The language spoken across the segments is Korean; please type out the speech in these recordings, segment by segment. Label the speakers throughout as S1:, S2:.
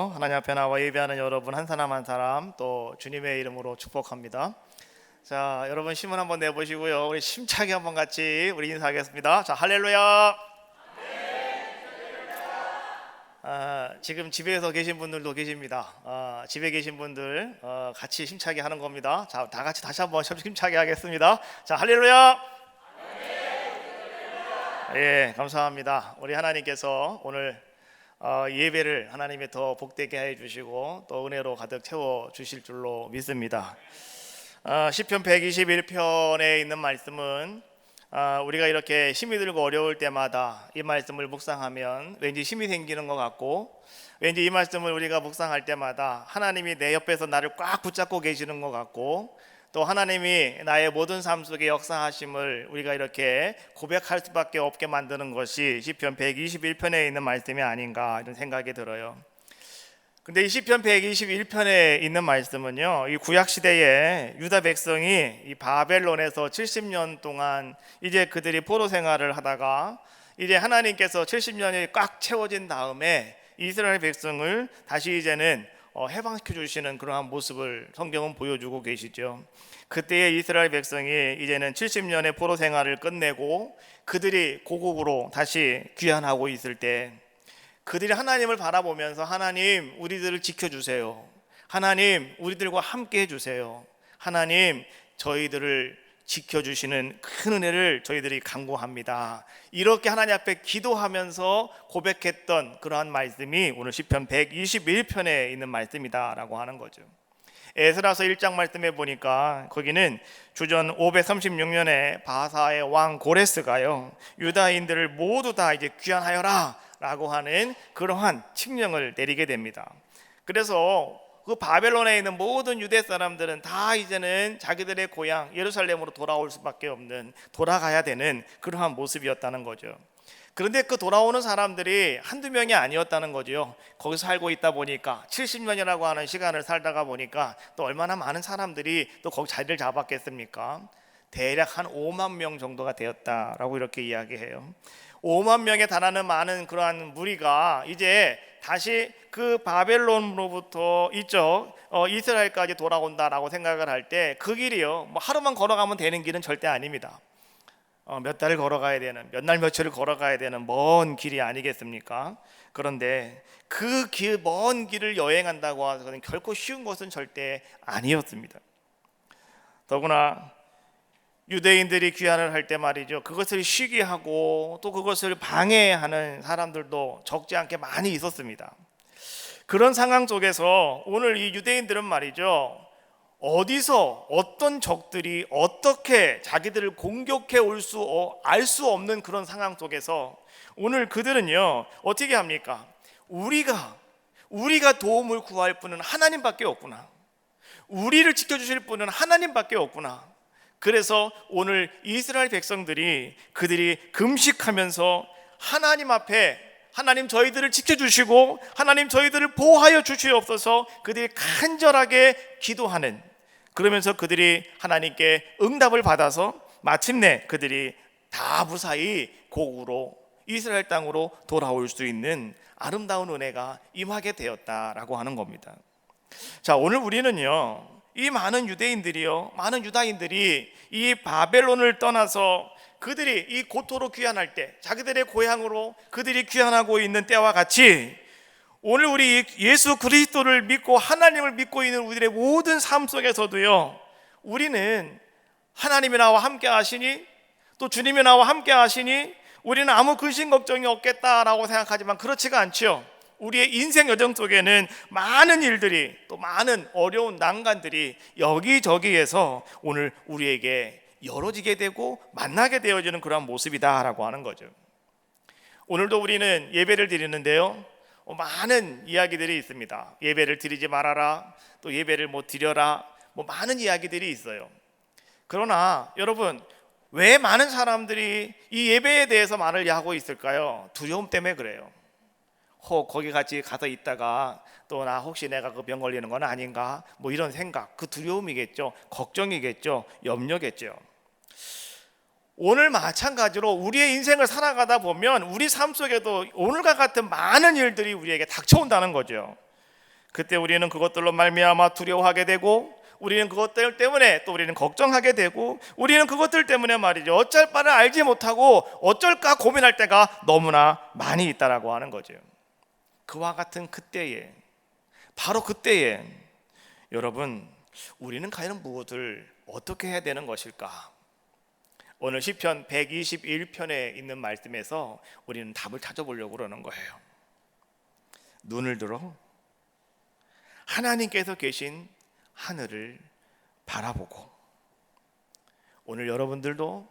S1: 주셔서 하나님 앞에 나와 예배하는 여러분 한 사람 한 사람 또 주님의 이름으로 축복합니다. 자, 여러분 힘을 한번 내보시고요. 우리 힘차게 한번 같이 우리 인사하겠습니다. 자, 할렐루야. 지금 집에서 계신 분들도 계십니다. 집에 계신 분들 같이 힘차게 하는 겁니다. 자, 다 같이 다시 한번 힘차게 하겠습니다. 자, 할렐루야. 예, 감사합니다. 우리 하나님께서 오늘 예배를 하나님이 더 복되게 해 주시고 또 은혜로 가득 채워 주실 줄로 믿습니다. 시편 121편에 있는 말씀은 우리가 이렇게 힘이 들고 어려울 때마다 이 말씀을 묵상하면 왠지 힘이 생기는 것 같고, 왠지 이 말씀을 우리가 묵상할 때마다 하나님이 내 옆에서 나를 꽉 붙잡고 계시는 것 같고, 또 하나님이 나의 모든 삶 속에 역사하심을 우리가 이렇게 고백할 수밖에 없게 만드는 것이 시편 121편에 있는 말씀이 아닌가 이런 생각이 들어요. 근데 이 시편 121편에 있는 말씀은요, 이 구약 시대에 유다 백성이 이 바벨론에서 70년 동안 이제 그들이 포로 생활을 하다가 이제 하나님께서 70년이 꽉 채워진 다음에 이스라엘 백성을 다시 이제는 해방시켜 주시는 그러한 모습을 성경은 보여주고 계시죠. 그때의 이스라엘 백성이 이제는 70년의 포로 생활을 끝내고 그들이 고국으로 다시 귀환하고 있을 때 그들이 하나님을 바라보면서 하나님 우리들을 지켜주세요, 하나님 우리들과 함께 해주세요, 하나님 저희들을 지켜주시는 큰 은혜를 저희들이 간구합니다, 이렇게 하나님 앞에 기도하면서 고백했던 그러한 말씀이 오늘 시편 121편에 있는 말씀이다라고 하는 거죠. 에스라서 1장 말씀에 보니까 거기는 주전 536년에 바사의 왕 고레스가요, 유다인들을 모두 다 이제 귀환하여라 라고 하는 그러한 칙령을 내리게 됩니다. 그래서 그 바벨론에 있는 모든 유대 사람들은 다 이제는 자기들의 고향 예루살렘으로 돌아올 수밖에 없는, 돌아가야 되는 그러한 모습이었다는 거죠. 그런데 그 돌아오는 사람들이 한두 명이 아니었다는 거죠. 거기서 살고 있다 보니까 70년이라고 하는 시간을 살다가 보니까 또 얼마나 많은 사람들이 또 거기 자리를 잡았겠습니까? 대략 한 5만 명 정도가 되었다라고 이렇게 이야기해요. 5만 명에 달하는 많은 그러한 무리가 이제 다시 그 바벨론으로부터 이쪽 이스라엘까지 돌아온다라고 생각을 할 때 그 길이요, 뭐 하루만 걸어가면 되는 길은 절대 아닙니다. 몇 달을 걸어가야 되는, 몇 날 며칠을 걸어가야 되는 먼 길이 아니겠습니까? 그런데 그 길, 먼 길을 여행한다고 하서는 결코 쉬운 것은 절대 아니었습니다. 더구나 유대인들이 귀환을 할 때 말이죠, 그것을 시기하고 또 그것을 방해하는 사람들도 적지 않게 많이 있었습니다. 그런 상황 속에서 오늘 이 유대인들은 말이죠, 어디서 어떤 적들이 어떻게 자기들을 공격해 올 수 알 수 없는 그런 상황 속에서 오늘 그들은요 어떻게 합니까? 우리가 도움을 구할 분은 하나님밖에 없구나, 우리를 지켜주실 분은 하나님밖에 없구나. 그래서 오늘 이스라엘 백성들이 그들이 금식하면서 하나님 앞에 하나님 저희들을 지켜주시고 하나님 저희들을 보호하여 주시옵소서 그들이 간절하게 기도하는, 그러면서 그들이 하나님께 응답을 받아서 마침내 그들이 다 무사히 고국으로 이스라엘 땅으로 돌아올 수 있는 아름다운 은혜가 임하게 되었다라고 하는 겁니다. 자, 오늘 우리는요 이 많은 유대인들이요, 많은 유다인들이 이 바벨론을 떠나서 그들이 이 고토로 귀환할 때, 자기들의 고향으로 그들이 귀환하고 있는 때와 같이 오늘 우리 예수 그리스도를 믿고 하나님을 믿고 있는 우리들의 모든 삶 속에서도요, 우리는 하나님이 나와 함께 하시니, 또 주님이 나와 함께 하시니 우리는 아무 근심 걱정이 없겠다라고 생각하지만 그렇지가 않죠. 우리의 인생 여정 속에는 많은 일들이, 또 많은 어려운 난관들이 여기저기에서 오늘 우리에게 열어지게 되고 만나게 되어지는 그런 모습이다라고 하는 거죠. 오늘도 우리는 예배를 드리는데요, 많은 이야기들이 있습니다. 예배를 드리지 말아라, 또 예배를 못 드려라, 많은 이야기들이 있어요. 그러나 여러분, 왜 많은 사람들이 이 예배에 대해서 말을 하고 있을까요? 두려움 때문에 그래요. 거기 같이 가서 있다가 또 나 혹시 내가 그 병 걸리는 건 아닌가, 이런 생각, 그 두려움이겠죠, 걱정이겠죠, 염려겠죠. 오늘 마찬가지로 우리의 인생을 살아가다 보면 우리 삶 속에도 오늘과 같은 많은 일들이 우리에게 닥쳐온다는 거죠. 그때 우리는 그것들로 말미암아 두려워하게 되고, 우리는 그것들 때문에 또 우리는 걱정하게 되고, 우리는 그것들 때문에 말이죠, 어쩔 바를 알지 못하고 어쩔까 고민할 때가 너무나 많이 있다라고 하는 거죠. 그와 같은 그때에, 바로 그때에 여러분, 우리는 과연 무엇을 어떻게 해야 되는 것일까? 오늘 시편 121편에 있는 말씀에서 우리는 답을 찾아보려고 그러는 거예요. 눈을 들어 하나님께서 계신 하늘을 바라보고, 오늘 여러분들도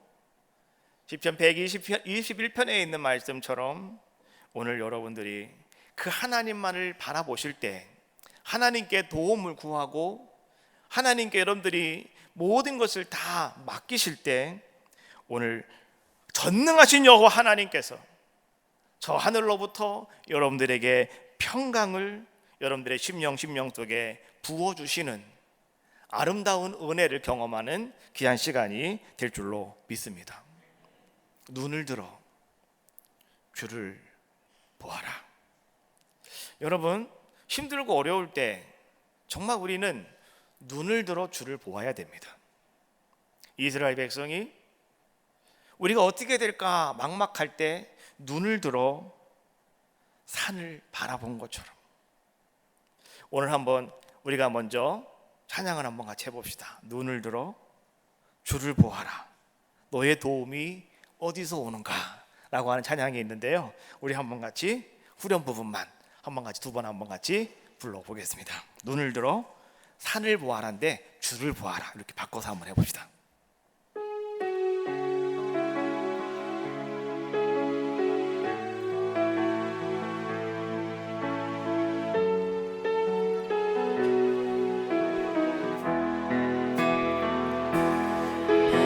S1: 시편 121편에 있는 말씀처럼 오늘 여러분들이 그 하나님만을 바라보실 때, 하나님께 도움을 구하고 하나님께 여러분들이 모든 것을 다 맡기실 때, 오늘 전능하신 여호와 하나님께서 저 하늘로부터 여러분들에게 평강을 여러분들의 심령 속에 부어주시는 아름다운 은혜를 경험하는 귀한 시간이 될 줄로 믿습니다. 눈을 들어 주를 보아라. 여러분, 힘들고 어려울 때 정말 우리는 눈을 들어 주를 보아야 됩니다. 이스라엘 백성이 우리가 어떻게 될까 막막할 때 눈을 들어 산을 바라본 것처럼, 오늘 한번 우리가 먼저 찬양을 한번 같이 해봅시다. 눈을 들어 주를 보아라, 너의 도움이 어디서 오는가 라고 하는 찬양이 있는데요, 우리 한번 같이 후렴 부분만 한번 같이 두 번 한번 같이 불러보겠습니다. 눈을 들어 산을 보아라인데 주를 보아라, 이렇게 바꿔서 한번 해봅시다.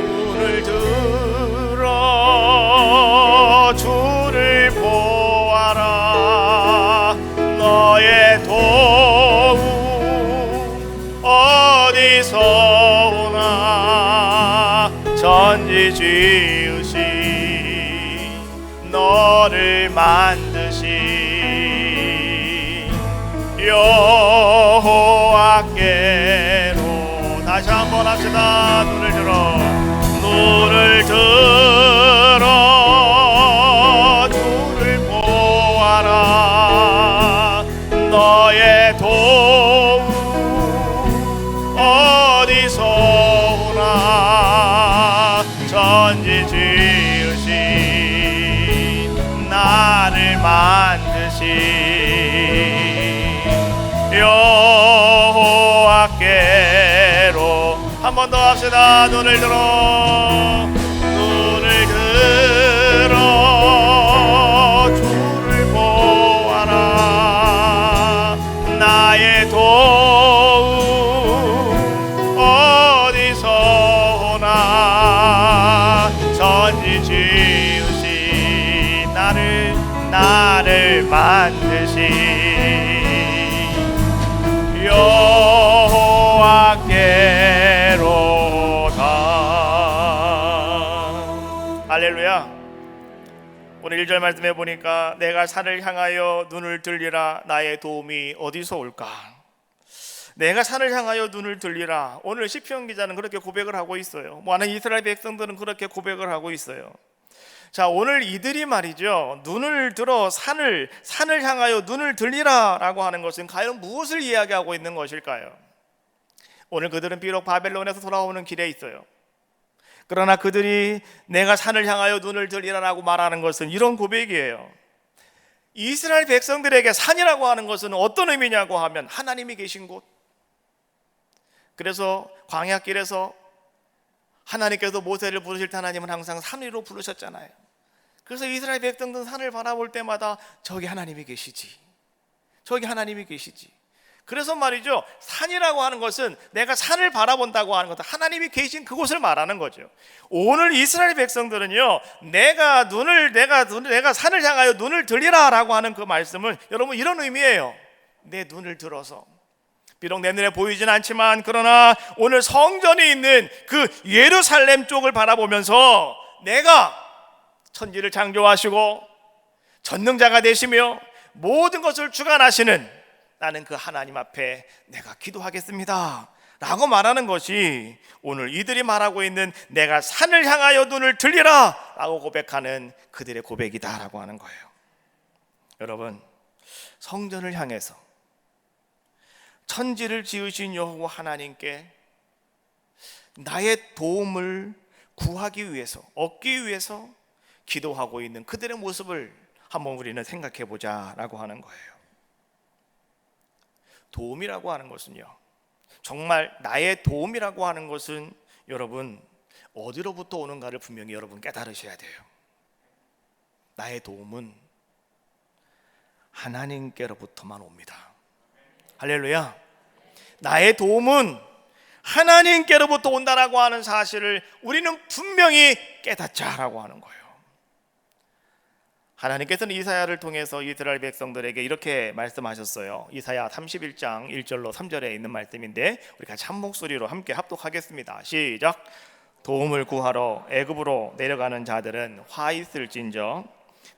S1: 눈을 들어 주를 보아라, 너의 도움 어디서 오나, 천지 지으신 너를 만드신 여호와께로. 다시 한번 합시다. 눈을 들어 주를 보아라, 너의 도움 어디서 오나, 천지 지으신 나를 만드신 여호와께로. 한 번 더 합시다. 눈을 들어 주를 보아라, 나의 도움 어디서 오나, 천지 지으신 나를 만드신 여호와께로다. 할렐루야. 오늘 1절 말씀해 보니까 내가 산을 향하여 눈을 들리라, 나의 도움이 어디서 올까? 내가 산을 향하여 눈을 들리라. 오늘 시편 기자는 그렇게 고백을 하고 있어요. 많은 이스라엘 백성들은 그렇게 고백을 하고 있어요. 자, 오늘 이들이 말이죠, 눈을 들어 산을 향하여 눈을 들리라 라고 하는 것은 과연 무엇을 이야기하고 있는 것일까요? 오늘 그들은 비록 바벨론에서 돌아오는 길에 있어요. 그러나 그들이 내가 산을 향하여 눈을 들리라라고 말하는 것은 이런 고백이에요. 이스라엘 백성들에게 산이라고 하는 것은 어떤 의미냐고 하면 하나님이 계신 곳. 그래서 광야길에서 하나님께서 모세를 부르실 때 하나님은 항상 산 위로 부르셨잖아요. 그래서 이스라엘 백성들은 산을 바라볼 때마다 저기 하나님이 계시지, 저기 하나님이 계시지. 그래서 말이죠, 산이라고 하는 것은 내가 산을 바라본다고 하는 것은 하나님이 계신 그곳을 말하는 거죠. 오늘 이스라엘 백성들은요, 내가 산을 향하여 눈을 들리라 라고 하는 그 말씀은 여러분 이런 의미예요. 내 눈을 들어서, 비록 내 눈에 보이진 않지만 그러나 오늘 성전이 있는 그 예루살렘 쪽을 바라보면서 내가 천지를 창조하시고 전능자가 되시며 모든 것을 주관하시는 나는 그 하나님 앞에 내가 기도하겠습니다 라고 말하는 것이 오늘 이들이 말하고 있는 내가 산을 향하여 눈을 들리라 라고 고백하는 그들의 고백이다 라고 하는 거예요. 여러분, 성전을 향해서 천지를 지으신 여호와 하나님께 나의 도움을 구하기 위해서, 얻기 위해서 기도하고 있는 그들의 모습을 한번 우리는 생각해 보자 라고 하는 거예요. 도움이라고 하는 것은요, 정말 나의 도움이라고 하는 것은 여러분 어디로부터 오는가를 분명히 여러분 깨달으셔야 돼요. 나의 도움은 하나님께로부터만 옵니다. 할렐루야. 나의 도움은 하나님께로부터 온다라고 하는 사실을 우리는 분명히 깨닫자라고 하는 거예요. 하나님께서는 이사야를 통해서 이스라엘 백성들에게 이렇게 말씀하셨어요. 이사야 31장 1절로 3절에 있는 말씀인데 우리 같이 한 목소리로 함께 합독하겠습니다. 시작. 도움을 구하러 애굽으로 내려가는 자들은 화 있을진저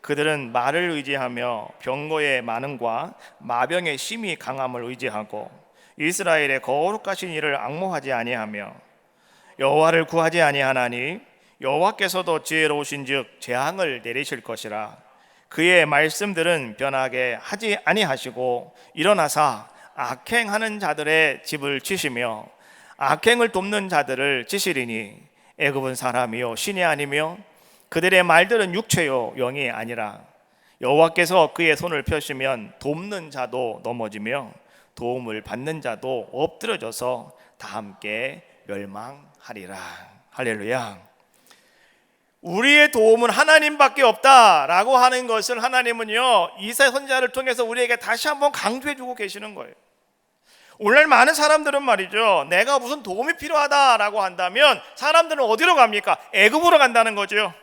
S1: 그들은 말을 의지하며 병거의 많음과 마병의 심히 강함을 의지하고 이스라엘의 거룩하신 이를 앙모하지 아니하며 여호와를 구하지 아니하나니 여호와께서도 지혜로우신즉 재앙을 내리실 것이라. 그의 말씀들은 변하게 하지 아니하시고 일어나사 악행하는 자들의 집을 치시며 악행을 돕는 자들을 치시리니 애굽은 사람이요 신이 아니며 그들의 말들은 육체요 영이 아니라. 여호와께서 그의 손을 펴시면 돕는 자도 넘어지며 도움을 받는 자도 엎드러져서 다 함께 멸망하리라. 할렐루야. 우리의 도움은 하나님밖에 없다라고 하는 것을 하나님은요 이사야 선지자를 통해서 우리에게 다시 한번 강조해주고 계시는 거예요. 오늘날 많은 사람들은 말이죠, 내가 무슨 도움이 필요하다라고 한다면 사람들은 어디로 갑니까? 애굽으로 간다는 거죠.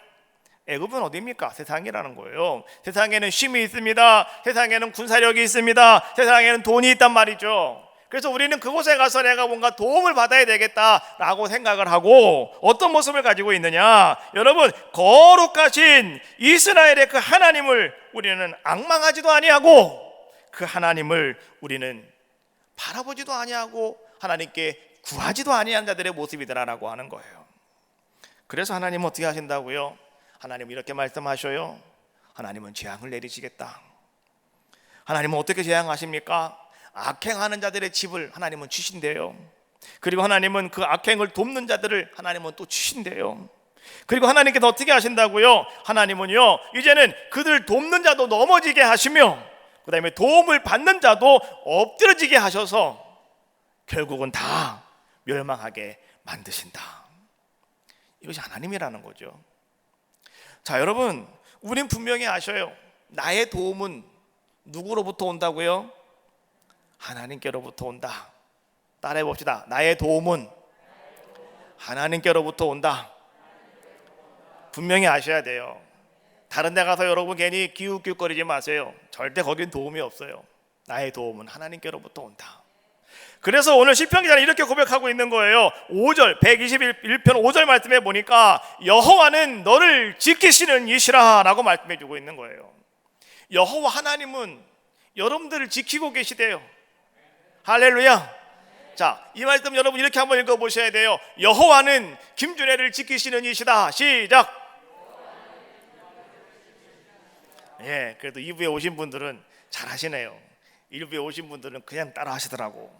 S1: 애굽은 어디입니까? 세상이라는 거예요. 세상에는 쉼이 있습니다. 세상에는 군사력이 있습니다. 세상에는 돈이 있단 말이죠. 그래서 우리는 그곳에 가서 내가 뭔가 도움을 받아야 되겠다라고 생각을 하고 어떤 모습을 가지고 있느냐? 여러분, 거룩하신 이스라엘의 그 하나님을 우리는 앙망하지도 아니하고 그 하나님을 우리는 바라보지도 아니하고 하나님께 구하지도 아니한 자들의 모습이더라라고 하는 거예요. 그래서 하나님은 어떻게 하신다고요? 하나님은 이렇게 말씀하셔요. 하나님은 재앙을 내리시겠다. 하나님은 어떻게 재앙하십니까? 악행하는 자들의 집을 하나님은 치신대요. 그리고 하나님은 그 악행을 돕는 자들을 하나님은 또 치신대요. 그리고 하나님께서 어떻게 하신다고요? 하나님은요 이제는 그들 돕는 자도 넘어지게 하시며 그 다음에 도움을 받는 자도 엎드러지게 하셔서 결국은 다 멸망하게 만드신다. 이것이 하나님이라는 거죠. 자, 여러분, 우린 분명히 아셔요. 나의 도움은 누구로부터 온다고요? 하나님께로부터 온다. 따라해 봅시다. 나의 도움은 하나님께로부터 온다. 분명히 아셔야 돼요. 다른 데 가서 여러분 괜히 기웃기웃거리지 마세요. 절대 거긴 도움이 없어요. 나의 도움은 하나님께로부터 온다. 그래서 오늘 시편 기자는 이렇게 고백하고 있는 거예요. 5절 121편 5절 말씀에 보니까 여호와는 너를 지키시는 이시라 라고 말씀해 주고 있는 거예요. 여호와 하나님은 여러분들을 지키고 계시대요. 할렐루야. 자, 이 말씀 여러분 이렇게 한번 읽어보셔야 돼요. 여호와는 김준혜를 지키시는 이시다. 시작. 예, 그래도 2부에 오신 분들은 잘 하시네요. 1부에 오신 분들은 그냥 따라 하시더라고.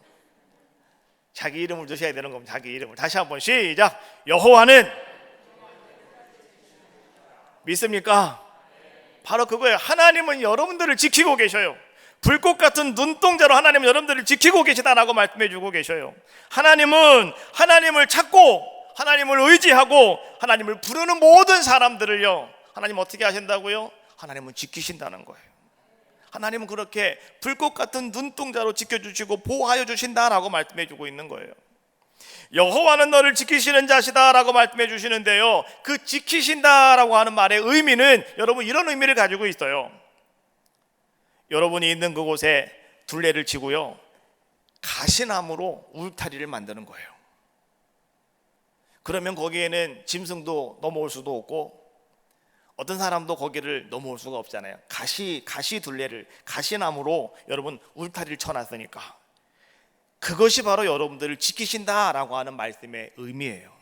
S1: 자기 이름을 드셔야 되는 겁니다. 자기 이름을. 다시 한번 시작. 여호와는 믿습니까? 바로 그거예요. 하나님은 여러분들을 지키고 계셔요. 불꽃 같은 눈동자로 하나님은 여러분들을 지키고 계시다라고 말씀해 주고 계셔요. 하나님은 하나님을 찾고 하나님을 의지하고 하나님을 부르는 모든 사람들을요 하나님 어떻게 하신다고요? 하나님은 지키신다는 거예요. 하나님은 그렇게 불꽃 같은 눈동자로 지켜주시고 보호하여 주신다라고 말씀해 주고 있는 거예요. 여호와는 너를 지키시는 자시다라고 말씀해 주시는데요, 그 지키신다라고 하는 말의 의미는 여러분 이런 의미를 가지고 있어요. 여러분이 있는 그곳에 둘레를 치고요 가시나무로 울타리를 만드는 거예요. 그러면 거기에는 짐승도 넘어올 수도 없고 어떤 사람도 거기를 넘어올 수가 없잖아요. 가시 둘레를 가시나무로 여러분 울타리를 쳐놨으니까 그것이 바로 여러분들을 지키신다라고 하는 말씀의 의미예요.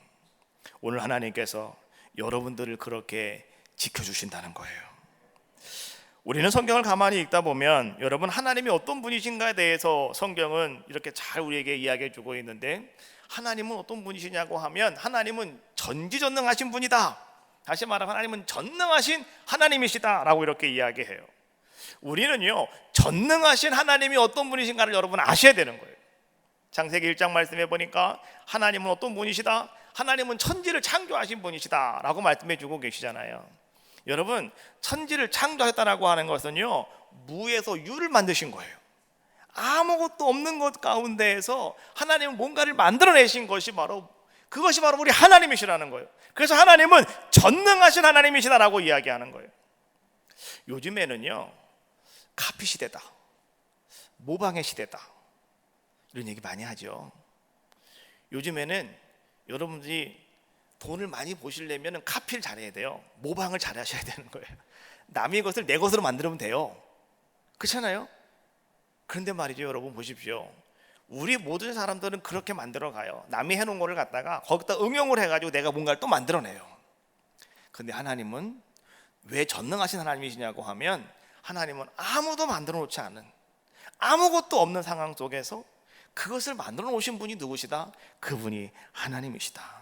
S1: 오늘 하나님께서 여러분들을 그렇게 지켜주신다는 거예요. 우리는 성경을 가만히 읽다 보면 여러분 하나님이 어떤 분이신가에 대해서 성경은 이렇게 잘 우리에게 이야기해 주고 있는데, 하나님은 어떤 분이시냐고 하면 하나님은 전지전능하신 분이다. 다시 말하면 하나님은 전능하신 하나님이시다 라고 이렇게 이야기해요. 우리는요, 전능하신 하나님이 어떤 분이신가를 여러분 아셔야 되는 거예요. 창세기 1장 말씀해 보니까 하나님은 어떤 분이시다? 하나님은 천지를 창조하신 분이시다 라고 말씀해 주고 계시잖아요. 여러분, 천지를 창조했다라고 하는 것은요, 무에서 유를 만드신 거예요. 아무것도 없는 것 가운데에서 하나님은 뭔가를 만들어내신 것이 그것이 바로 우리 하나님이시라는 거예요. 그래서 하나님은 전능하신 하나님이시다라고 이야기하는 거예요. 요즘에는요, 카피 시대다, 모방의 시대다, 이런 얘기 많이 하죠. 요즘에는 여러분들이 돈을 많이 보시려면 카피를 잘해야 돼요. 모방을 잘하셔야 되는 거예요. 남의 것을 내 것으로 만들면 돼요. 그렇잖아요? 그런데 말이죠, 여러분 보십시오. 우리 모든 사람들은 그렇게 만들어 가요. 남이 해놓은 거를 갖다가 거기다 응용을 해가지고 내가 뭔가를 또 만들어내요. 근데 하나님은 왜 전능하신 하나님이시냐고 하면, 하나님은 아무도 만들어 놓지 않은, 아무것도 없는 상황 속에서 그것을 만들어 놓으신 분이 누구시다? 그분이 하나님이시다.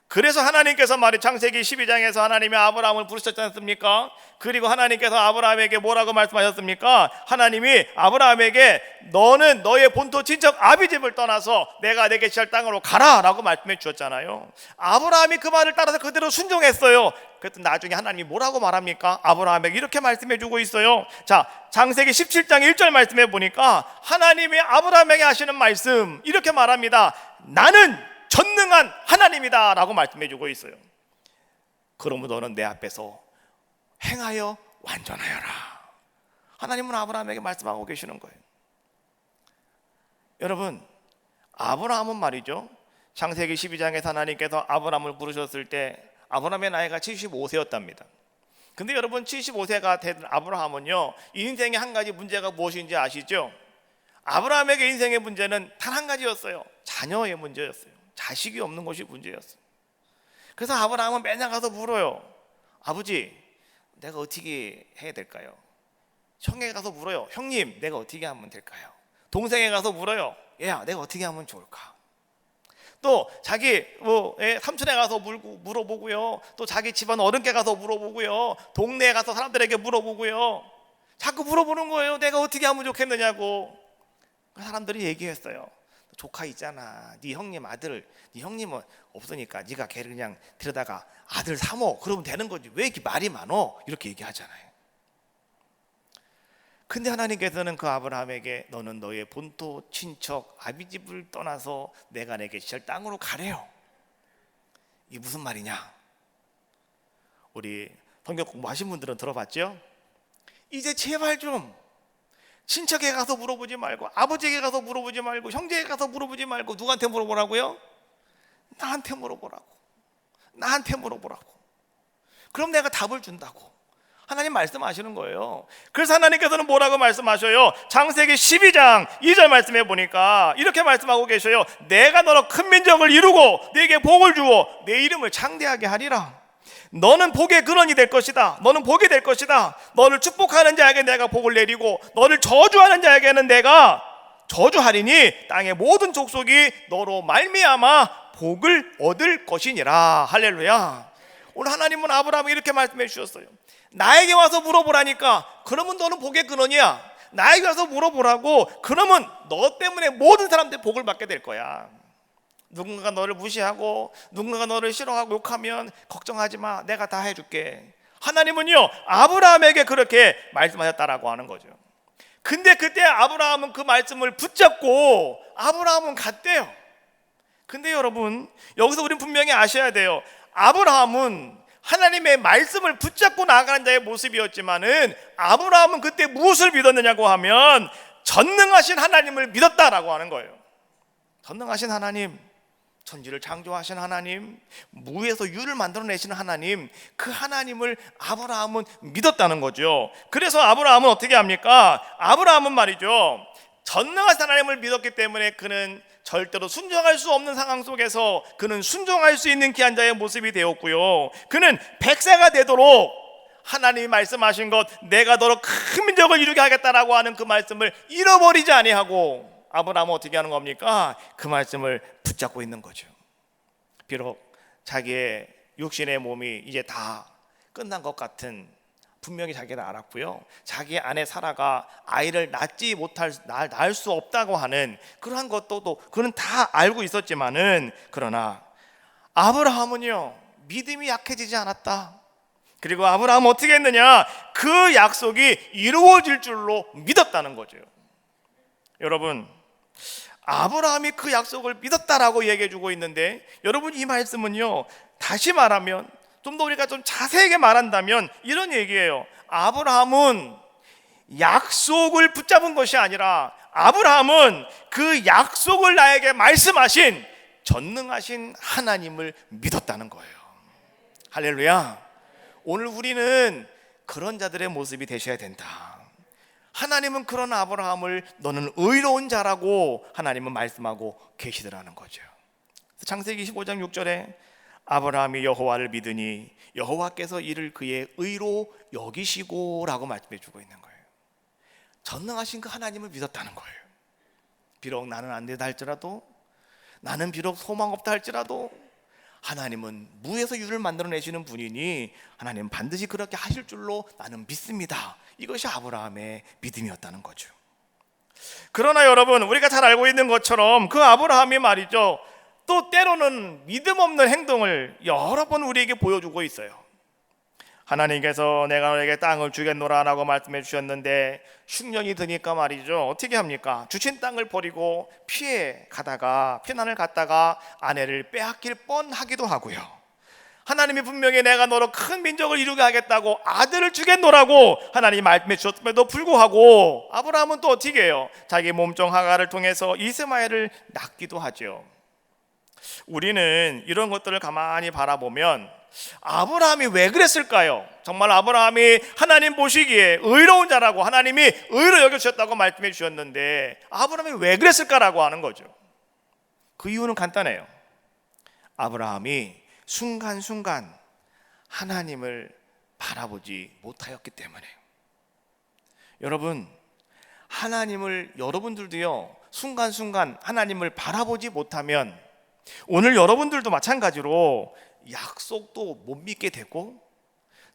S1: 그래서 하나님께서 창세기 12장에서 하나님이 아브라함을 부르셨지 않습니까? 그리고 하나님께서 아브라함에게 뭐라고 말씀하셨습니까? 하나님이 아브라함에게 너는 너의 본토 친척 아비 집을 떠나서 내가 내게 지할 땅으로 가라 라고 말씀해 주셨잖아요. 아브라함이 그 말을 따라서 그대로 순종했어요. 그랬더니 나중에 하나님이 뭐라고 말합니까? 아브라함에게 이렇게 말씀해 주고 있어요. 자, 창세기 17장 1절 말씀해 보니까 하나님이 아브라함에게 하시는 말씀 이렇게 말합니다. 나는 전능한 하나님이다 라고 말씀해 주고 있어요. 그러므로 너는 내 앞에서 행하여 완전하여라. 하나님은 아브라함에게 말씀하고 계시는 거예요. 여러분, 아브라함은 말이죠, 창세기 12장에서 하나님께서 아브라함을 부르셨을 때 아브라함의 나이가 75세였답니다. 근데 여러분, 75세가 된 아브라함은요, 인생에 한 가지 문제가 무엇인지 아시죠? 아브라함에게 인생의 문제는 단 한 가지였어요. 자녀의 문제였어요. 자식이 없는 것이 문제였어요. 그래서 아브라함은 맨날 가서 물어요. 아버지, 내가 어떻게 해야 될까요? 형에게 가서 물어요. 형님, 내가 어떻게 하면 될까요? 동생에게 가서 물어요. 얘야, 내가 어떻게 하면 좋을까? 또 자기 삼촌에 가서 물어보고요. 또 자기 집안 어른께 가서 물어보고요. 동네에 가서 사람들에게 물어보고요. 자꾸 물어보는 거예요. 내가 어떻게 하면 좋겠느냐고. 사람들이 얘기했어요. 조카 있잖아, 네 형님 아들, 네 형님은 없으니까 네가 걔를 그냥 데려다가 아들 삼어, 그러면 되는 거지, 왜 이렇게 말이 많어? 이렇게 얘기하잖아요. 근데 하나님께서는 그 아브라함에게 너는 너의 본토 친척 아비집을 떠나서 내가 내게 지할 땅으로 가래요. 이게 무슨 말이냐? 우리 성경 공부하신 분들은 들어봤죠? 이제 제발 좀 친척에 가서 물어보지 말고, 아버지에게 가서 물어보지 말고, 형제에게 가서 물어보지 말고, 누구한테 물어보라고요? 나한테 물어보라고. 나한테 물어보라고. 그럼 내가 답을 준다고 하나님 말씀하시는 거예요. 그래서 하나님께서는 뭐라고 말씀하셔요? 창세기 12장 2절 말씀해 보니까 이렇게 말씀하고 계셔요. 내가 너로 큰 민족을 이루고 네게 복을 주어 내 이름을 창대하게 하리라. 너는 복의 근원이 될 것이다. 너는 복이 될 것이다. 너를 축복하는 자에게 내가 복을 내리고 너를 저주하는 자에게는 내가 저주하리니 땅의 모든 족속이 너로 말미암아 복을 얻을 것이니라. 할렐루야. 오늘 하나님은 아브라함에게 이렇게 말씀해 주셨어요. 나에게 와서 물어보라니까. 그러면 너는 복의 근원이야. 나에게 와서 물어보라고. 그러면 너 때문에 모든 사람들이 복을 받게 될 거야. 누군가가 너를 무시하고 누군가가 너를 싫어하고 욕하면 걱정하지 마, 내가 다 해줄게. 하나님은요, 아브라함에게 그렇게 말씀하셨다라고 하는 거죠. 근데 그때 아브라함은 그 말씀을 붙잡고 아브라함은 갔대요. 근데 여러분, 여기서 우리는 분명히 아셔야 돼요. 아브라함은 하나님의 말씀을 붙잡고 나아가는 자의 모습이었지만은 아브라함은 그때 무엇을 믿었느냐고 하면 전능하신 하나님을 믿었다라고 하는 거예요. 전능하신 하나님, 천지를 창조하신 하나님, 무에서 유를 만들어내시는 하나님, 그 하나님을 아브라함은 믿었다는 거죠. 그래서 아브라함은 어떻게 합니까? 아브라함은 말이죠, 전능하신 하나님을 믿었기 때문에 그는 절대로 순종할 수 없는 상황 속에서 그는 순종할 수 있는 귀한 자의 모습이 되었고요, 그는 100세가 되도록 하나님이 말씀하신 것, 내가 너로 큰 민족을 이루게 하겠다라고 하는 그 말씀을 잃어버리지 아니하고 아브라함은 어떻게 하는 겁니까? 그 말씀을 붙잡고 있는 거죠. 비록 자기의 육신의 몸이 이제 다 끝난 것 같은, 분명히 자기는 알았고요, 자기 아내 사라가 아이를 낳을 수 없다고 하는 그러한 것도 또 그는 다 알고 있었지만은, 그러나 아브라함은요, 믿음이 약해지지 않았다. 그리고 아브라함은 어떻게 했느냐? 그 약속이 이루어질 줄로 믿었다는 거죠. 여러분, 아브라함이 그 약속을 믿었다라고 얘기해 주고 있는데, 여러분, 이 말씀은요, 다시 말하면, 좀 더 우리가 좀 자세하게 말한다면 이런 얘기예요. 아브라함은 약속을 붙잡은 것이 아니라 아브라함은 그 약속을 나에게 말씀하신 전능하신 하나님을 믿었다는 거예요. 할렐루야. 오늘 우리는 그런 자들의 모습이 되셔야 된다. 하나님은 그런 아브라함을 너는 의로운 자라고 하나님은 말씀하고 계시더라는 거죠. 창세기 15장 6절에 아브라함이 여호와를 믿으니 여호와께서 이를 그의 의로 여기시고 라고 말씀해 주고 있는 거예요. 전능하신 그 하나님을 믿었다는 거예요. 비록 나는 안 된다 할지라도, 나는 비록 소망 없다 할지라도, 하나님은 무에서 유를 만들어내시는 분이니 하나님은 반드시 그렇게 하실 줄로 나는 믿습니다. 이것이 아브라함의 믿음이었다는 거죠. 그러나 여러분, 우리가 잘 알고 있는 것처럼 그 아브라함이 말이죠, 또 때로는 믿음 없는 행동을 여러 번 우리에게 보여주고 있어요. 하나님께서 내가 너에게 땅을 주겠노라 라고 말씀해 주셨는데, 흉년이 드니까 말이죠, 어떻게 합니까? 주신 땅을 버리고 피난을 갔다가 아내를 빼앗길 뻔하기도 하고요, 하나님이 분명히 내가 너로 큰 민족을 이루게 하겠다고 아들을 주겠노라고 하나님이 말씀해 주셨음에도 불구하고 아브라함은 또 어떻게 해요? 자기 몸종 하가를 통해서 이스마엘을 낳기도 하죠. 우리는 이런 것들을 가만히 바라보면 아브라함이 왜 그랬을까요? 정말 아브라함이 하나님 보시기에 의로운 자라고 하나님이 의로 여겨주셨다고 말씀해 주셨는데, 아브라함이 왜 그랬을까라고 하는 거죠. 그 이유는 간단해요. 아브라함이 순간순간 하나님을 바라보지 못하였기 때문에. 여러분, 하나님을, 여러분들도요, 순간순간 하나님을 바라보지 못하면 오늘 여러분들도 마찬가지로 약속도 못 믿게 되고,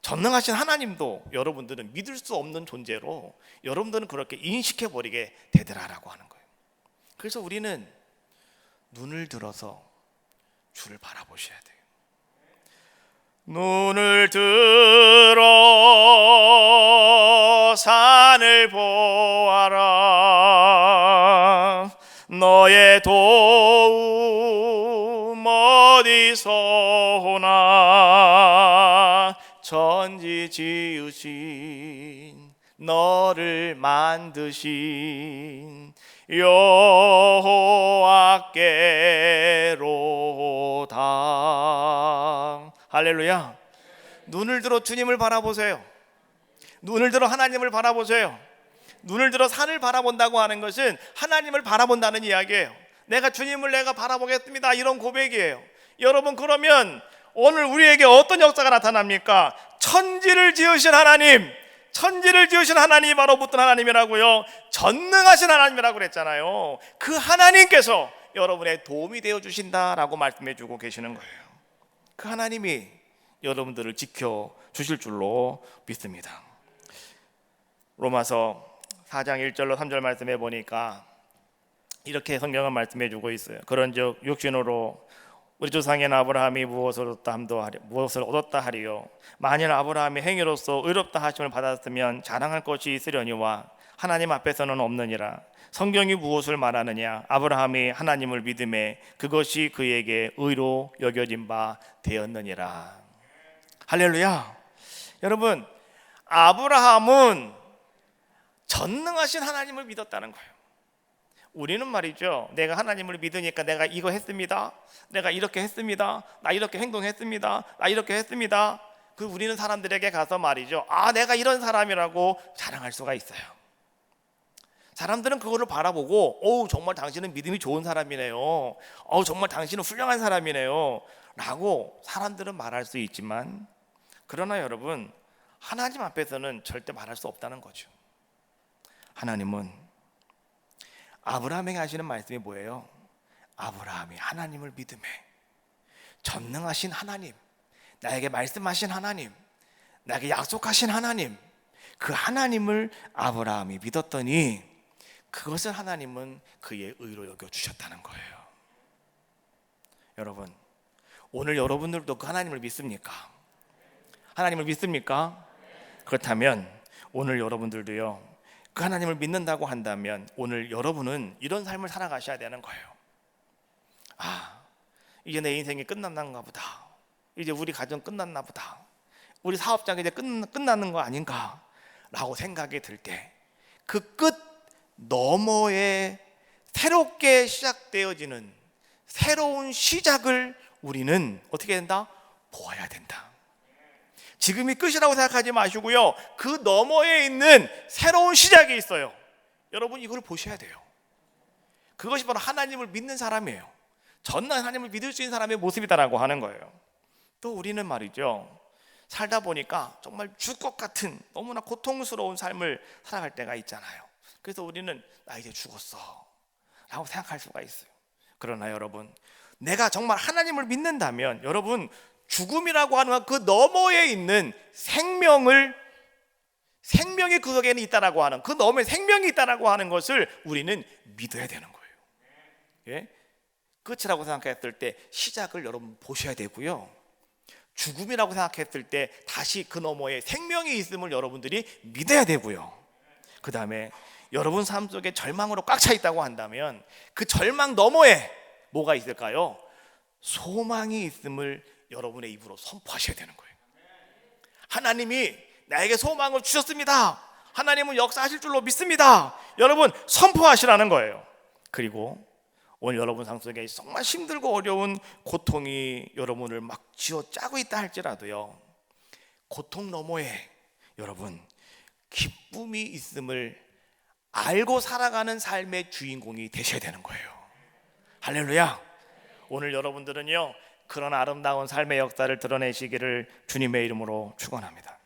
S1: 전능하신 하나님도 여러분들은 믿을 수 없는 존재로 여러분들은 그렇게 인식해버리게 되더라라고 하는 거예요. 그래서 우리는 눈을 들어서 주를 바라보셔야 돼요. 눈을 들어 산을 보아라. 너의 도움 어디서 오나. 천지 지으신 너를 만드신 여호와께로다. 할렐루야. 눈을 들어 주님을 바라보세요. 눈을 들어 하나님을 바라보세요. 눈을 들어 산을 바라본다고 하는 것은 하나님을 바라본다는 이야기예요. 내가 주님을 내가 바라보겠습니다, 이런 고백이에요. 여러분, 그러면 오늘 우리에게 어떤 역사가 나타납니까? 천지를 지으신 하나님, 천지를 지으신 하나님이 바로 어떤 하나님이라고요? 전능하신 하나님이라고 그랬잖아요. 그 하나님께서 여러분의 도움이 되어 주신다라고 말씀해 주고 계시는 거예요. 그 하나님이 여러분들을 지켜 주실 줄로 믿습니다. 로마서 4장 1절로 3절 말씀해 보니까 이렇게 성경은 말씀해 주고 있어요. 그런즉 육신으로 우리 조상인 아브라함이 무엇을 얻었다 하리요. 만일 아브라함이 행위로서 의롭다 하심을 받았으면 자랑할 것이 있으려니와 하나님 앞에서는 없느니라. 성경이 무엇을 말하느냐? 아브라함이 하나님을 믿음에 그것이 그에게 의로 여겨진 바 되었느니라. 할렐루야. 여러분, 아브라함은 전능하신 하나님을 믿었다는 거예요. 우리는 말이죠, 내가 하나님을 믿으니까 내가 이거 했습니다, 내가 이렇게 했습니다, 나 이렇게 행동했습니다, 나 이렇게 했습니다. 그 우리는 사람들에게 가서 말이죠, 내가 이런 사람이라고 자랑할 수가 있어요. 사람들은 그거를 바라보고 정말 당신은 믿음이 좋은 사람이네요, 정말 당신은 훌륭한 사람이네요 라고 사람들은 말할 수 있지만, 그러나 여러분, 하나님 앞에서는 절대 말할 수 없다는 거죠. 하나님은 아브라함에게 하시는 말씀이 뭐예요? 아브라함이 하나님을 믿음에 전능하신 하나님, 나에게 말씀하신 하나님, 나에게 약속하신 하나님, 그 하나님을 아브라함이 믿었더니 그것을 하나님은 그의 의로 여겨주셨다는 거예요. 여러분, 오늘 여러분들도 그 하나님을 믿습니까? 하나님을 믿습니까? 그렇다면 오늘 여러분들도요, 그 하나님을 믿는다고 한다면 오늘 여러분은 이런 삶을 살아가셔야 되는 거예요. 이제 내 인생이 끝났나 보다, 이제 우리 가정 끝났나 보다, 우리 사업장이 이제 끝나는 거 아닌가 라고 생각이 들 때, 그 끝 너머에 새롭게 시작되어지는 새로운 시작을 우리는 어떻게 된다? 보아야 된다. 지금이 끝이라고 생각하지 마시고요, 그 너머에 있는 새로운 시작이 있어요. 여러분, 이걸 보셔야 돼요. 그것이 바로 하나님을 믿는 사람이에요. 전능한 하나님을 믿을 수 있는 사람의 모습이다라고 하는 거예요. 또 우리는 말이죠, 살다 보니까 정말 죽을 것 같은 너무나 고통스러운 삶을 살아갈 때가 있잖아요. 그래서 우리는 나 이제 죽었어 라고 생각할 수가 있어요. 그러나 여러분, 내가 정말 하나님을 믿는다면 여러분, 죽음이라고 하는 그 너머에 있는 생명이 그 속에는 있다라고 하는, 그 너머에 생명이 있다라고 하는 것을 우리는 믿어야 되는 거예요. 예? 끝이라고 생각했을 때 시작을 여러분 보셔야 되고요, 죽음이라고 생각했을 때 다시 그 너머에 생명이 있음을 여러분들이 믿어야 되고요, 그 다음에 여러분 삶 속에 절망으로 꽉 차 있다고 한다면 그 절망 너머에 뭐가 있을까요? 소망이 있음을 여러분의 입으로 선포하셔야 되는 거예요. 하나님이 나에게 소망을 주셨습니다, 하나님은 역사하실 줄로 믿습니다, 여러분 선포하시라는 거예요. 그리고 오늘 여러분 삶 속에 정말 힘들고 어려운 고통이 여러분을 막 쥐어짜고 있다 할지라도요, 고통 너머에 여러분 기쁨이 있음을 알고 살아가는 삶의 주인공이 되셔야 되는 거예요. 할렐루야. 오늘 여러분들은요, 그런 아름다운 삶의 역사를 드러내시기를 주님의 이름으로 축원합니다.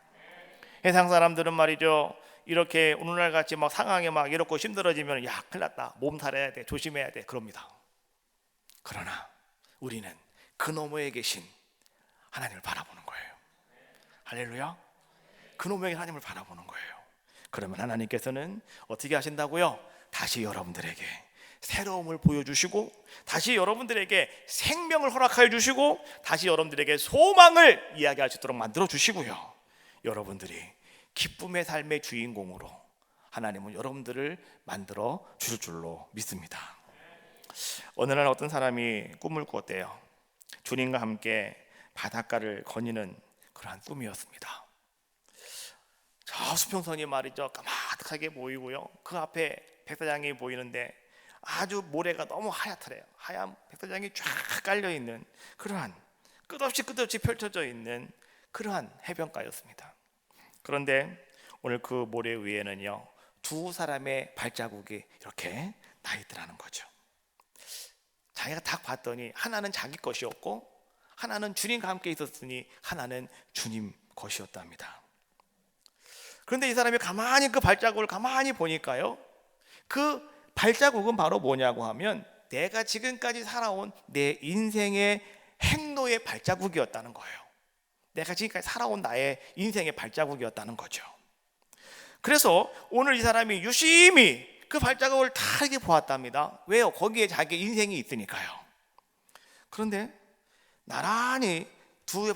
S1: 세상 사람들은 말이죠, 이렇게 오늘날 같이 막 상황이 막 이렇고 힘들어지면 큰일 났다, 몸살해야 돼, 조심해야 돼 그럽니다. 그러나 우리는 그 너머에 계신 하나님을 바라보는 거예요. 할렐루야. 그 너머에 계신 하나님을 바라보는 거예요. 그러면 하나님께서는 어떻게 하신다고요? 다시 여러분들에게 새로움을 보여주시고, 다시 여러분들에게 생명을 허락하여 주시고, 다시 여러분들에게 소망을 이야기할 수 있도록 만들어 주시고요, 여러분들이 기쁨의 삶의 주인공으로 하나님은 여러분들을 만들어 주실 줄로 믿습니다. 어느 날 어떤 사람이 꿈을 꾸었대요. 주님과 함께 바닷가를 거니는 그러한 꿈이었습니다. 저 수평선이 말이죠, 까마득하게 보이고요, 그 앞에 백사장이 보이는데 아주 모래가 너무 하얗더래요. 하얀 백사장이 쫙 깔려있는 그러한 끝없이 펼쳐져 있는 그러한 해변가였습니다. 그런데 오늘 그 모래 위에는요, 두 사람의 발자국이 이렇게 나 있더라는 거죠. 자기가 딱 봤더니 하나는 자기 것이었고 하나는 주님과 함께 있었으니 하나는 주님 것이었답니다. 그런데 이 사람이 가만히 그 발자국을 가만히 보니까요, 그 발자국은 바로 뭐냐고 하면 내가 지금까지 살아온 내 인생의 행로의 발자국이었다는 거예요. 내가 지금까지 살아온 나의 인생의 발자국이었다는 거죠. 그래서 오늘 이 사람이 유심히 그 발자국을 다 이렇게 보았답니다. 왜요? 거기에 자기 인생이 있으니까요. 그런데 나란히 두 개의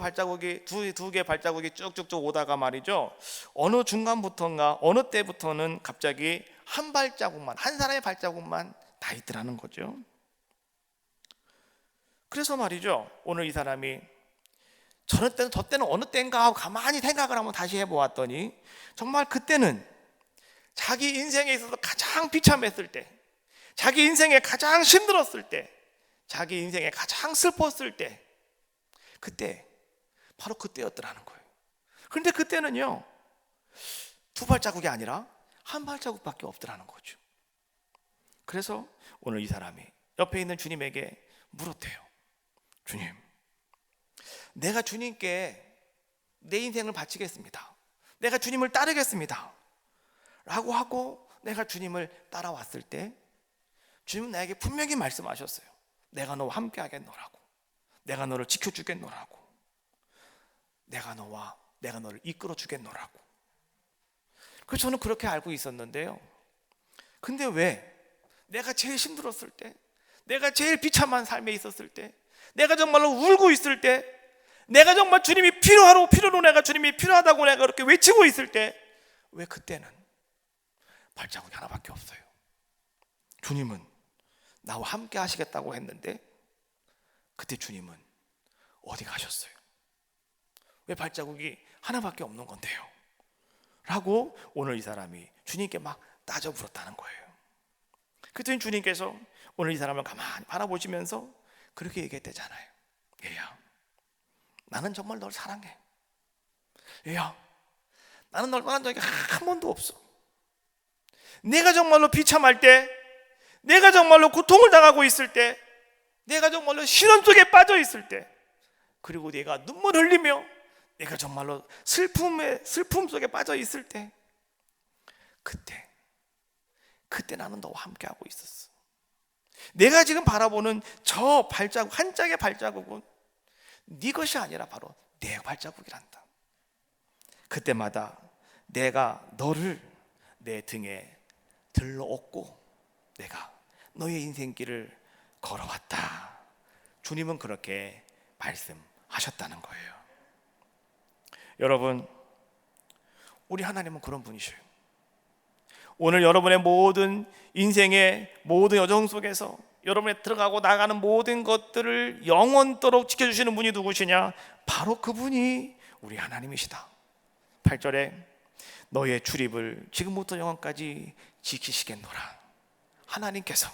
S1: 발자국이 쭉쭉쭉 오다가 말이죠, 어느 중간부터인가 어느 때부터는 갑자기 한 사람의 발자국만 나 있더라는 거죠. 그래서 말이죠, 오늘 이 사람이 저 때는 어느 때인가 하고 가만히 생각을 한번 다시 해보았더니 정말 그때는 자기 인생에 있어서 가장 비참했을 때, 자기 인생에 가장 힘들었을 때, 자기 인생에 가장 슬펐을 때, 그때 바로 그때였더라는 거예요. 그런데 그때는요, 두 발자국이 아니라 한 발자국밖에 없더라는 거죠. 그래서 오늘 이 사람이 옆에 있는 주님에게 물었대요. 주님, 내가 주님께 내 인생을 바치겠습니다. 내가 주님을 따르겠습니다 라고 하고 내가 주님을 따라왔을 때 주님은 나에게 분명히 말씀하셨어요. 내가 너와 함께 하겠노라고, 내가 너를 지켜주겠노라고, 내가 너를 이끌어 주겠노라고. 그래서 저는 그렇게 알고 있었는데요, 근데 왜 내가 제일 힘들었을 때, 내가 제일 비참한 삶에 있었을 때, 내가 정말로 울고 있을 때, 내가 정말 주님이 필요로 내가 주님이 필요하다고 내가 그렇게 외치고 있을 때, 왜 그때는 발자국이 하나밖에 없어요? 주님은 나와 함께 하시겠다고 했는데 그때 주님은 어디 가셨어요? 왜 발자국이 하나밖에 없는 건데요? 라고 오늘 이 사람이 주님께 막 따져 물었다는 거예요. 그랬더니 주님께서 오늘 이 사람을 가만히 바라보시면서 그렇게 얘기했대잖아요. 얘야, 나는 정말 널 사랑해. 얘야, 나는 널 떠난 적이 한 번도 없어. 내가 정말로 비참할 때, 내가 정말로 고통을 당하고 있을 때, 내가 정말로 시련 속에 빠져 있을 때, 그리고 내가 눈물 흘리며 내가 정말로 슬픔 속에 빠져 있을 때, 그때 나는 너와 함께하고 있었어. 내가 지금 바라보는 저 발자국, 한 짝의 발자국은 네 것이 아니라 바로 내 발자국이란다. 그때마다 내가 너를 내 등에 들러업고 내가 너의 인생길을 걸어왔다. 주님은 그렇게 말씀하셨다는 거예요. 여러분, 우리 하나님은 그런 분이셔요. 오늘 여러분의 모든 인생의 모든 여정 속에서 여러분의 들어가고 나가는 모든 것들을 영원토록 지켜주시는 분이 누구시냐? 바로 그분이 우리 하나님이시다. 8절에 너의 출입을 지금부터 영원까지 지키시겠노라. 하나님께서.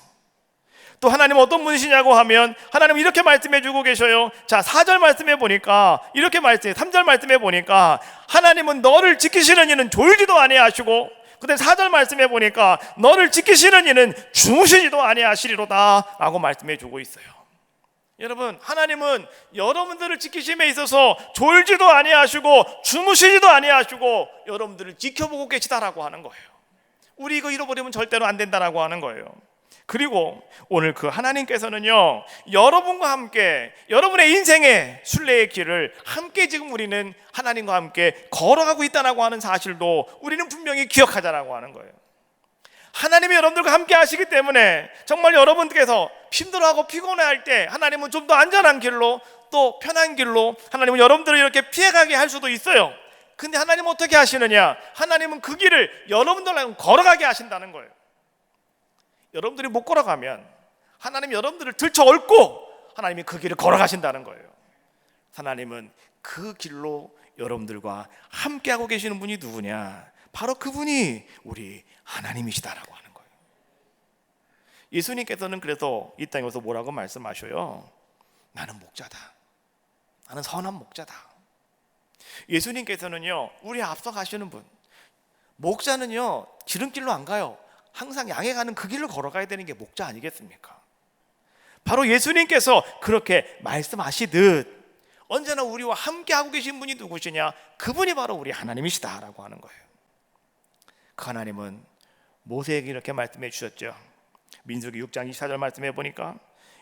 S1: 또 하나님은 어떤 분이시냐고 하면 하나님은 이렇게 말씀해 주고 계셔요. 자, 4절 말씀해 보니까 이렇게 말씀해, 3절 말씀해 보니까 하나님은 너를 지키시는 이는 졸지도 아니하시고, 근데 4절 말씀해 보니까 너를 지키시는 이는 주무시지도 아니하시리로다 라고 말씀해 주고 있어요. 여러분, 하나님은 여러분들을 지키심에 있어서 졸지도 아니하시고 주무시지도 아니하시고 여러분들을 지켜보고 계시다라고 하는 거예요. 우리 이거 잃어버리면 절대로 안 된다라고 하는 거예요. 그리고 오늘 그 하나님께서는요, 여러분과 함께 여러분의 인생의 순례의 길을 함께 지금 우리는 하나님과 함께 걸어가고 있다라고 하는 사실도 우리는 분명히 기억하자라고 하는 거예요. 하나님이 여러분들과 함께 하시기 때문에 정말 여러분께서 힘들어하고 피곤해할 때 하나님은 좀 더 안전한 길로, 또 편한 길로 하나님은 여러분들을 이렇게 피해가게 할 수도 있어요. 근데 하나님은 어떻게 하시느냐? 하나님은 그 길을 여러분들하고 걸어가게 하신다는 거예요. 여러분들이 못 걸어가면 하나님이 여러분들을 들쳐 얽고 하나님이 그 길을 걸어가신다는 거예요. 하나님은 그 길로 여러분들과 함께하고 계시는 분이 누구냐? 바로 그분이 우리 하나님이시다라고 하는 거예요. 예수님께서는 그래서 이 땅에 와서 뭐라고 말씀하셔요? 나는 목자다. 나는 선한 목자다. 예수님께서는요, 우리 앞서 가시는 분, 목자는요 지름길로 안 가요. 항상 양에 가는 그 길로 걸어가야 되는 게 목자 아니겠습니까? 바로 예수님께서 그렇게 말씀하시듯 언제나 우리와 함께 하고 계신 분이 누구시냐? 그분이 바로 우리 하나님이시다라고 하는 거예요. 그 하나님은 모세에게 이렇게 말씀해 주셨죠. 민수기 6장 24절 말씀해 보니까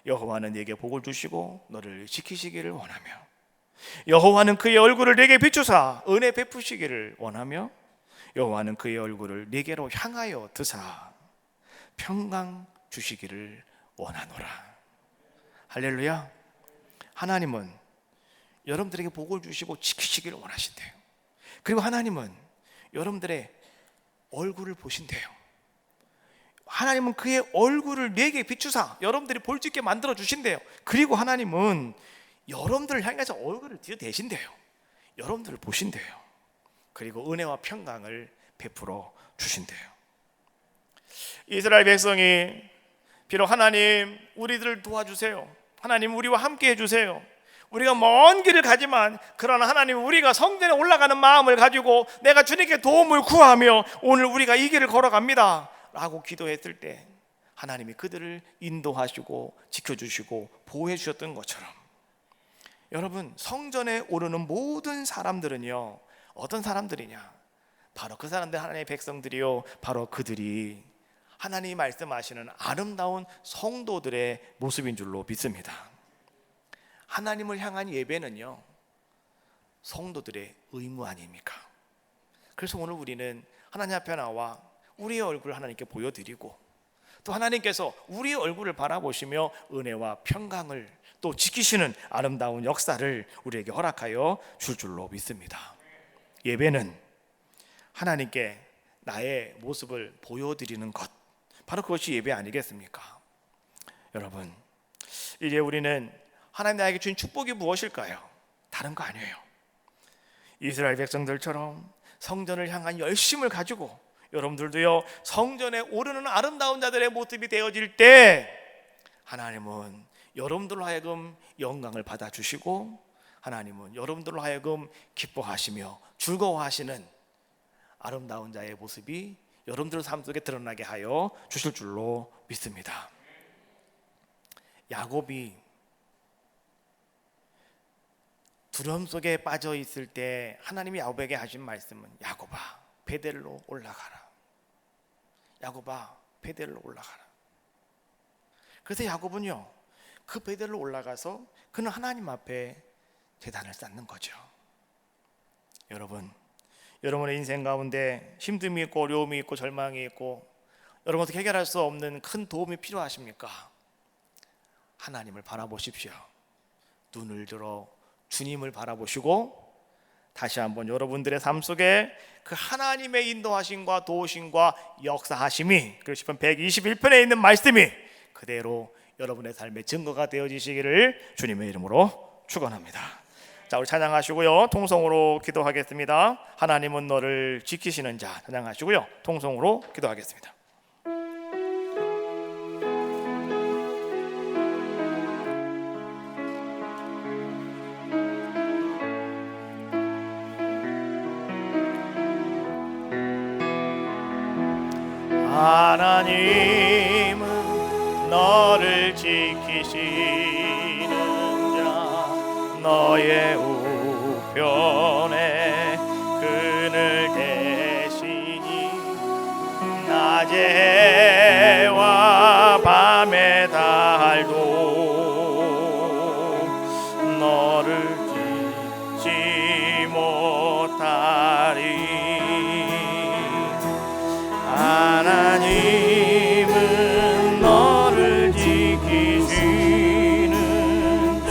S1: 여호와는 네게 복을 주시고 너를 지키시기를 원하며, 여호와는 그의 얼굴을 네게 비추사 은혜 베푸시기를 원하며, 여호와는 그의 얼굴을 네게로 향하여 드사 평강 주시기를 원하노라. 할렐루야. 하나님은 여러분들에게 복을 주시고 지키시기를 원하신대요. 그리고 하나님은 여러분들의 얼굴을 보신대요. 하나님은 그의 얼굴을 네게 비추사 여러분들이 볼 수 있게 만들어 주신대요. 그리고 하나님은 여러분들을 향해서 얼굴을 들이대신대요. 여러분들을 보신대요. 그리고 은혜와 평강을 베풀어 주신대요. 이스라엘 백성이 비록 하나님 우리들을 도와주세요. 하나님 우리와 함께 해주세요. 우리가 먼 길을 가지만 그러나 하나님 우리가 성전에 올라가는 마음을 가지고 내가 주님께 도움을 구하며 오늘 우리가 이 길을 걸어갑니다 라고 기도했을 때 하나님이 그들을 인도하시고 지켜주시고 보호해 주셨던 것처럼, 여러분, 성전에 오르는 모든 사람들은요 어떤 사람들이냐? 바로 그 사람들, 하나님의 백성들이요, 바로 그들이 하나님이 말씀하시는 아름다운 성도들의 모습인 줄로 믿습니다. 하나님을 향한 예배는요 성도들의 의무 아닙니까? 그래서 오늘 우리는 하나님 앞에 나와 우리의 얼굴을 하나님께 보여드리고 또 하나님께서 우리의 얼굴을 바라보시며 은혜와 평강을 또 지키시는 아름다운 역사를 우리에게 허락하여 줄 줄로 믿습니다. 예배는 하나님께 나의 모습을 보여드리는 것, 바로 그것이 예배 아니겠습니까? 여러분, 이제 우리는 하나님 나에게 주신 축복이 무엇일까요? 다른 거 아니에요. 이스라엘 백성들처럼 성전을 향한 열심을 가지고 여러분들도요 성전에 오르는 아름다운 자들의 모습이 되어질 때 하나님은 여러분들로 하여금 영광을 받아주시고 하나님은 여러분들로 하여금 기뻐하시며 즐거워하시는 아름다운 자의 모습이 여러분들 삶 속에 드러나게 하여 주실 줄로 믿습니다. 야곱이 두려움 속에 빠져 있을 때 하나님이 야곱에게 하신 말씀은 야곱아 베델로 올라가라. 야곱아 베델로 올라가라. 그래서 야곱은요 그 베델로 올라가서 그는 하나님 앞에 제단을 쌓는 거죠. 여러분, 여러분의 인생 가운데 힘듦이 있고 어려움이 있고 절망이 있고 여러분 어떻게 해결할 수 없는 큰 도움이 필요하십니까? 하나님을 바라보십시오. 눈을 들어 주님을 바라보시고 다시 한번 여러분들의 삶 속에 그 하나님의 인도하심과 도우심과 역사하심이, 그리고 시편 121편에 있는 말씀이 그대로 여러분의 삶의 증거가 되어지시기를 주님의 이름으로 축원합니다. 자, 우리 찬양하시고요 통성으로 기도하겠습니다. 하나님은 너를 지키시는 자, 찬양하시고요 통성으로 기도하겠습니다. 하나님은 너를 지키시는 자, 너의 우편에 그늘 대시니 낮에 해와 밤의 달도 너를 잊지 못하리. 하나님은 너를 지키시는 자,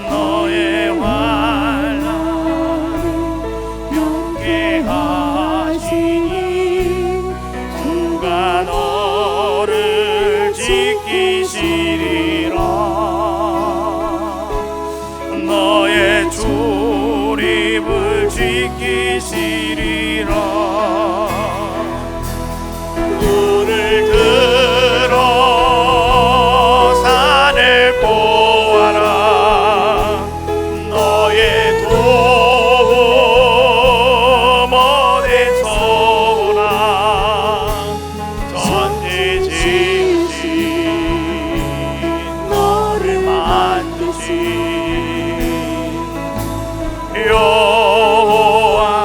S1: 너의 환난 명쾌하시니 주가 너를 지키시리라. 너의 출입을 지키시리라. 눈을 들어 산을 보아라. 너의 도움 어디서 오나. 전지지으신 너를 만드신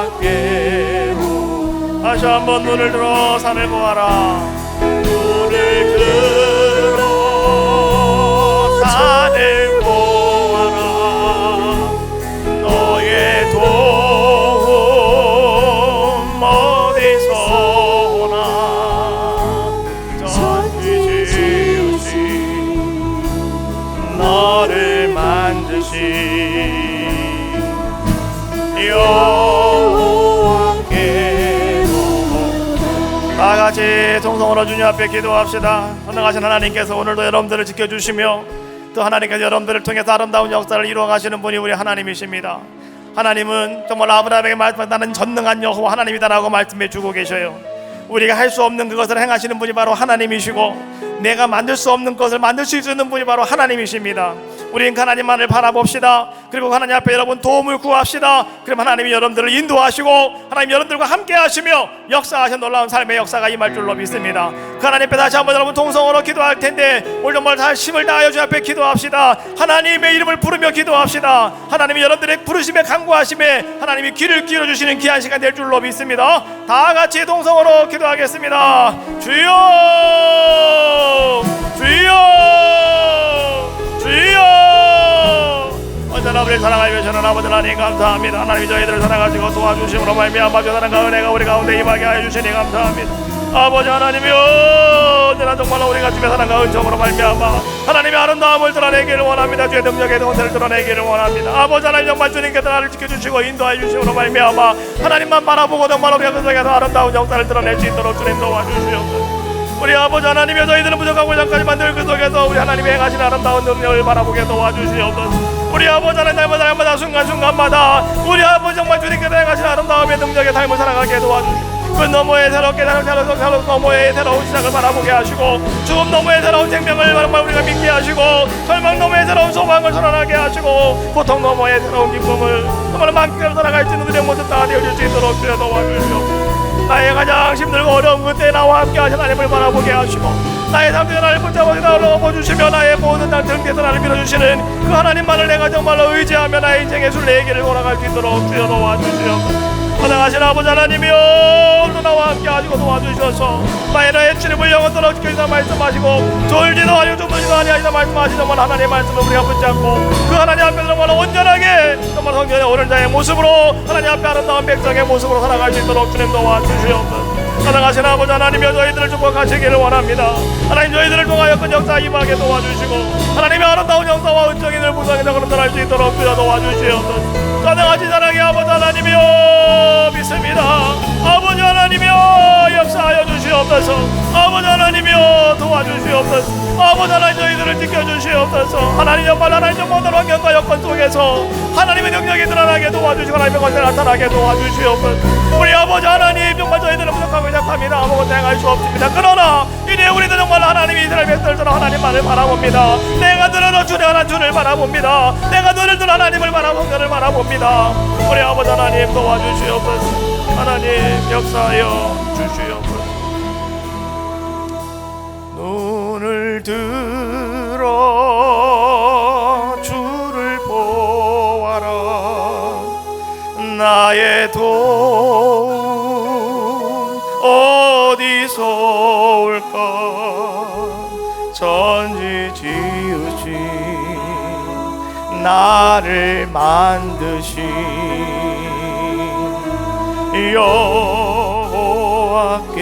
S1: 여호와께로. 다시 한번 눈을 들어 산을 보아라. 눈을 들어 산을 보아라. 너의 도움 어디서 오나. 전지 지으신 너를 만드신 다 같이 통성으로 주님 앞에 기도합시다. 선능하신 하나님께서 오늘도 여러분들을 지켜주시며 또 하나님께서 여러분들을 통해서 아름다운 역사를 이루어 가시는 분이 우리 하나님이십니다. 하나님은 정말 아브라함에게 말씀한 나는 전능한 여호와 하나님이다라고 말씀해 주고 계셔요. 우리가 할 수 없는 그것을 행하시는 분이 바로 하나님이시고, 내가 만들 수 없는 것을 만드실 수 있는 분이 바로 하나님이십니다. 우리는 하나님만을 바라봅시다. 그리고 하나님 앞에 여러분 도움을 구합시다. 그럼 하나님이 여러분들을 인도하시고 하나님 여러분들과 함께 하시며 역사하신 놀라운 삶의 역사가 임할 줄로 믿습니다. 그 하나님 앞에 다시 한번 여러분 통성으로 기도할 텐데, 오늘 정말 다 힘을 다하여 주 앞에 기도합시다. 하나님의 이름을 부르며 기도합시다. 하나님이 여러분들의 부르심에 간구하심에 하나님이 귀를 기울여 주시는 귀한 시간 될 줄로 믿습니다. 다 같이 통성으로 기도하겠습니다. 주여, 주여, 주여. 언제나 우리를 사랑하여 주시는 아버지 하나님 감사합니다. 하나님이 저희들을 사랑하시고 도와주심으로 말미암아 주사랑과 은혜가 우리 가운데 임하게 하여 주시니 감사합니다. 아버지 하나님이여, 언제나 정말로 우리가 주의 사랑과 은총으로 말미암아 하나님의 아름다움을 드러내기를 원합니다. 주의 능력의 권세를 드러내기를 원합니다. 아버지 하나님, 정말 주님께서 나를 지켜주시고 인도하여 주심으로 말미암아 하나님만 바라보고 정말 우리가 그 속에서 아름다운 역사를 드러낼 수 있도록 주님 도와주시옵소서. 우리 아버지 하나님이여, 저희들은 부족하고 잠깐만 늘 그 속에서 우리 하나님이 행하신 아름다운 능력을 바라보게 도와주시옵소서. 우리 아버지 하나님, 날마다 순간순간마다 우리 아버지 정말 주님께서 행하신 아름다움의 능력의 삶을 살아가게 도와주시옵소서. 그 너머의 새롭게 너머의 새로운 시작을 바라보게 하시고, 죽음 너머의 새로운 생명을 정말 우리가 믿게 하시고, 절망 너머의 새로운 소망을 선언하게 하시고, 고통 너머의 새로운 기쁨을 정말 만끽하며 살아갈 수 있는 우리의 모습 다 되어질 수 있도록 주여 도와주시옵소서. 나의 가장 힘들고 어려운 그때 나와 함께 하신 하나님을 바라보게 하시고, 나의 삶에 나를 붙잡아 나를 업어주시며 나의 모든 날 등대에서 나를 밀어주시는 그 하나님만을 내가 정말로 의지하며 나의 인생의 순례의 길을 돌아갈 수 있도록 주여 도와주시옵소서. 사랑하신 아버지 하나님이여, 오늘도 나와 함께 하시고 도와주셔서 나의 출입을 영원토록 지켜주사 말씀하시고, 졸지도 아니고 주무지도 아니하시다 말씀하시는 정말 하나님의 말씀을 우리가 붙잡고 그 하나님 앞에 정말 온전하게 정말 성전의 오른 자의 모습으로 하나님 앞에 아름다운 백성의 모습으로 살아갈 수 있도록 주님 도와주시옵소서. 사랑하신 아버지 하나님이여, 저희들을 축복하시기를 원합니다. 하나님, 저희들을 통하여 큰 역사 임하게 도와주시고 하나님의 아름다운 역사와 은총이 늘 무상히 나갈 수 있도록 주여 도와주시옵소서. 사랑하신 사랑의 아버지 하나님이여, 믿습니다. 아버지 하나님이여, 역사하여 주시옵소서. 아버지 하나님이여, 도와주시옵소서. 아버지 하나님, 저희들을 지켜주시옵소서. 하나님, 정말 하나님 모든 환경과 여건 속에서 하나님의 능력이 드러나게 도와주시고 하나님의 권세가 나타나게 도와주시옵소서. 우리 아버지 하나님, 정말 저희들은 부족하고 약합니다. 아무것도 행할 수 없습니다. 그러나 이제 우리는 정말 하나님이 이스라엘 백성들처럼 하나님만을 바라봅니다. 내가 늘어나 주를 하나님 주를 바라봅니다. 내가 너를 늘 하나님을 바라봅니다. 우리 아버지 하나님 도와주시옵소서. 하나님 역사하여 주시옵소서. 눈을 들어 주를 보아라. 나의 도움 어디서 올까. 천지 지으신 나를 만드신 여호와께